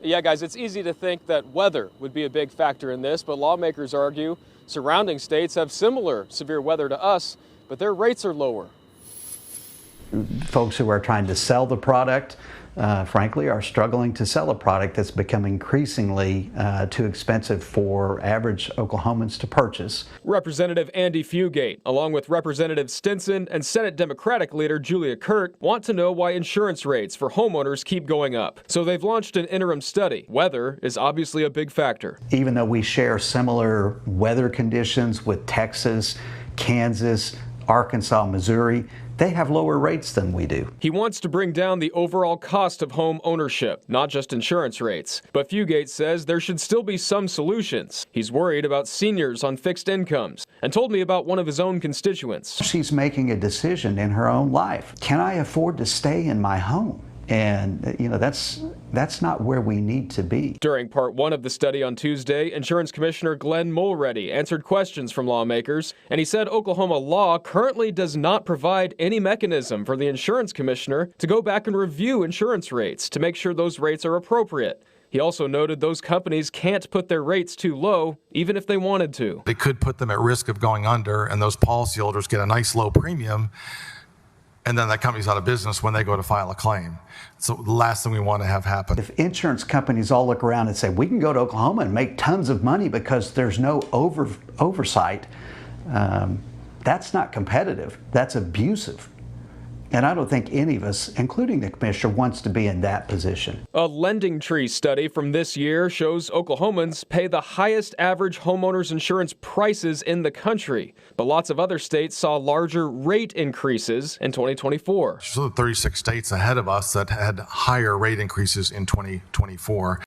Yeah, guys, it's easy to think that weather would be a big factor in this, but lawmakers argue surrounding states have similar severe weather to us, but their rates are lower. Folks who are trying to sell the product, frankly, are struggling to sell a product that's become increasingly too expensive for average Oklahomans to purchase. Representative Andy Fugate, along with Representative Stinson and Senate Democratic leader Julia Kurt, want to know why insurance rates for homeowners keep going up. So they've launched an interim study. Weather is obviously a big factor. Even though we share similar weather conditions with Texas, Kansas, Arkansas, Missouri, they have lower rates than we do. He wants to bring down the overall cost of home ownership, not just insurance rates. But Fugate says there should still be some solutions. He's worried about seniors on fixed incomes and told me about one of his own constituents. She's making a decision in her own life. Can I afford to stay in my home? And, that's not where we need to be. During part one of the study on Tuesday, Insurance Commissioner Glenn Mulready answered questions from lawmakers, and he said Oklahoma law currently does not provide any mechanism for the insurance commissioner to go back and review insurance rates to make sure those rates are appropriate. He also noted those companies can't put their rates too low, even if they wanted to. They could put them at risk of going under, and those policyholders get a nice low premium, and then that company's out of business when they go to file a claim. So the last thing we want to have happen. If insurance companies all look around and say, we can go to Oklahoma and make tons of money because there's no oversight, that's not competitive. That's abusive. And I don't think any of us, including the commissioner, wants to be in that position. A Lending Tree study from this year shows Oklahomans pay the highest average homeowners insurance prices in the country, but lots of other states saw larger rate increases in 2024. So 36 states ahead of us that had higher rate increases in 2024.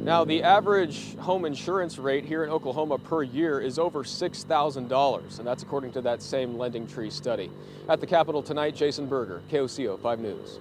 Now, the average home insurance rate here in Oklahoma per year is over $6,000, and that's according to that same Lending Tree study. At the Capitol tonight, Jason Berger, KOCO 5 News.